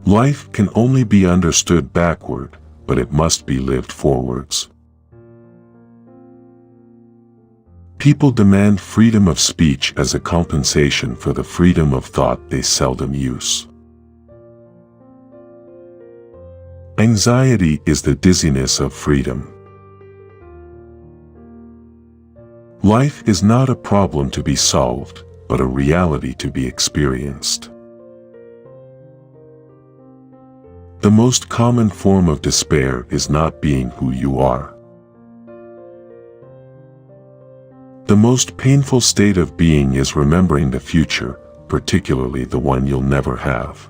Life can only be understood backward, but it must be lived forwards. People demand freedom of speech as a compensation for the freedom of thought they seldom use. Anxiety is the dizziness of freedom. Life is not a problem to be solved, but a reality to be experienced. The most common form of despair is not being who you are. The most painful state of being is remembering the future, particularly the one you'll never have.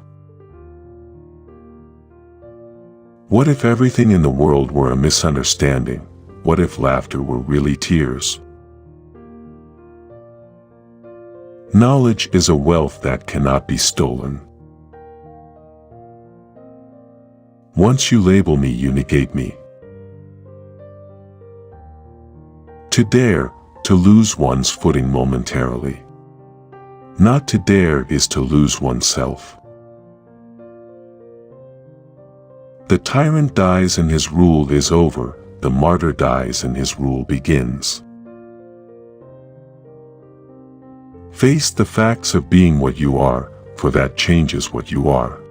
What if everything in the world were a misunderstanding? What if laughter were really tears? Knowledge is a wealth that cannot be stolen. Once you label me, you negate me. To dare, to lose one's footing momentarily. Not to dare is to lose oneself. The tyrant dies and his rule is over, the martyr dies and his rule begins. Face the facts of being what you are, for that changes what you are.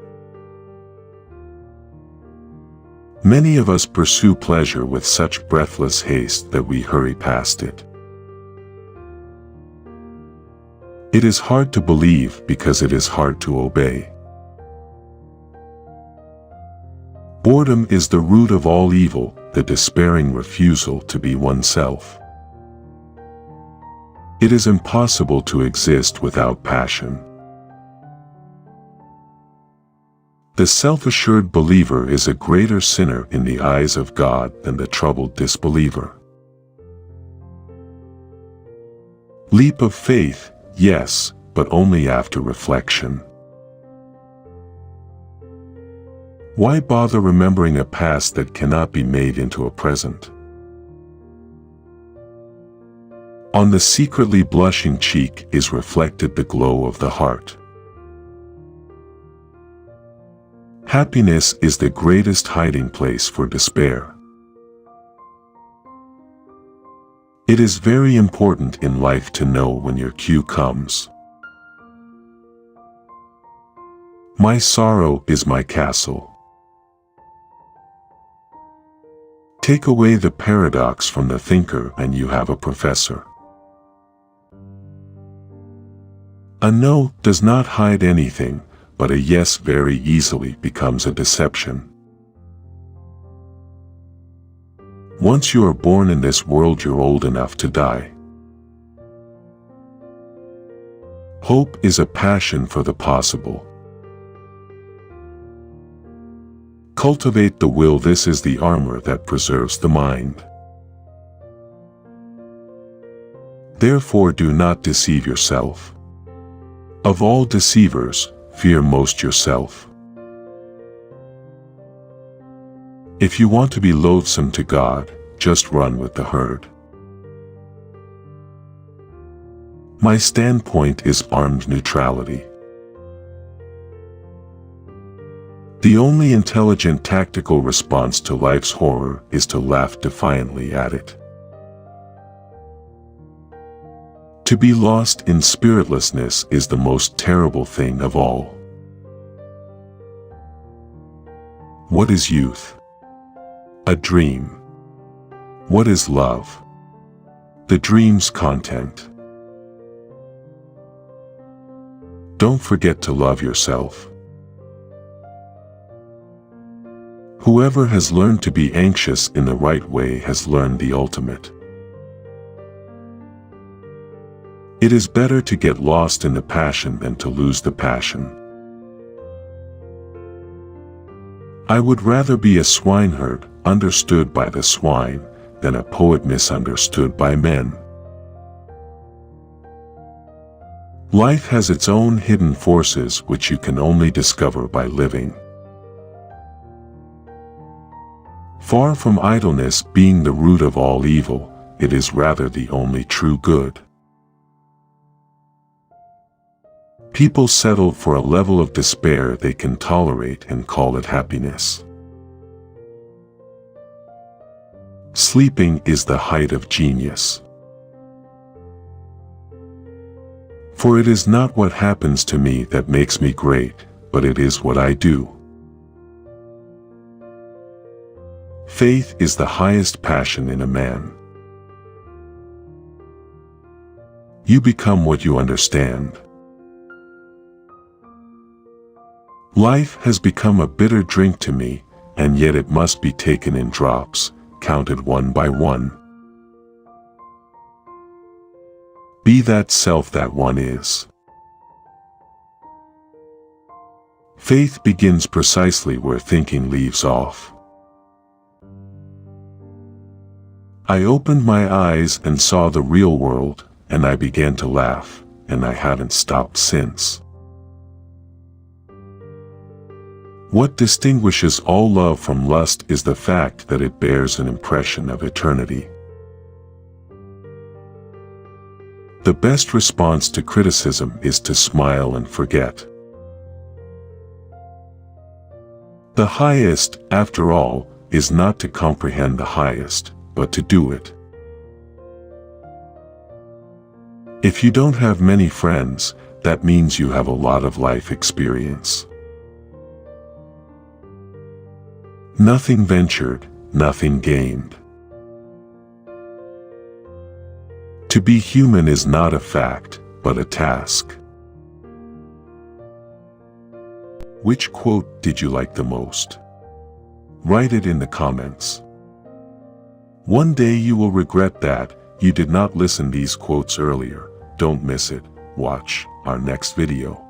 Many of us pursue pleasure with such breathless haste that we hurry past it. It is hard to believe because it is hard to obey. Boredom is the root of all evil, the despairing refusal to be oneself. It is impossible to exist without passion. The self-assured believer is a greater sinner in the eyes of God than the troubled disbeliever. Leap of faith, yes, but only after reflection. Why bother remembering a past that cannot be made into a present? On the secretly blushing cheek is reflected the glow of the heart. Happiness is the greatest hiding place for despair. It is very important in life to know when your cue comes. My sorrow is my castle. Take away the paradox from the thinker and you have a professor. A no does not hide anything, but a yes very easily becomes a deception. Once you are born in this world, you're old enough to die. Hope is a passion for the possible. Cultivate the will. This is the armor that preserves the mind. Therefore, do not deceive yourself. Of all deceivers, fear most yourself. If you want to be loathsome to God, just run with the herd. My standpoint is armed neutrality. The only intelligent tactical response to life's horror is to laugh defiantly at it. To be lost in spiritlessness is the most terrible thing of all. What is youth? A dream. What is love? The dream's content. Don't forget to love yourself. Whoever has learned to be anxious in the right way has learned the ultimate. It is better to get lost in the passion than to lose the passion. I would rather be a swineherd understood by the swine than a poet misunderstood by men. Life has its own hidden forces which you can only discover by living. Far from idleness being the root of all evil, it is rather the only true good. People settle for a level of despair they can tolerate and call it happiness. Sleeping is the height of genius. For it is not what happens to me that makes me great, but it is what I do. Faith is the highest passion in a man. You become what you understand. Life has become a bitter drink to me, and yet it must be taken in drops, counted one by one. Be that self that one is. Faith begins precisely where thinking leaves off. I opened my eyes and saw the real world, and I began to laugh, and I haven't stopped since. What distinguishes all love from lust is the fact that it bears an impression of eternity. The best response to criticism is to smile and forget. The highest, after all, is not to comprehend the highest, but to do it. If you don't have many friends, that means you have a lot of life experience. Nothing ventured, nothing gained. To be human is not a fact, but a task. Which quote did you like the most? Write it in the comments. One day you will regret that you did not listen these quotes earlier. Don't miss it. Watch our next video.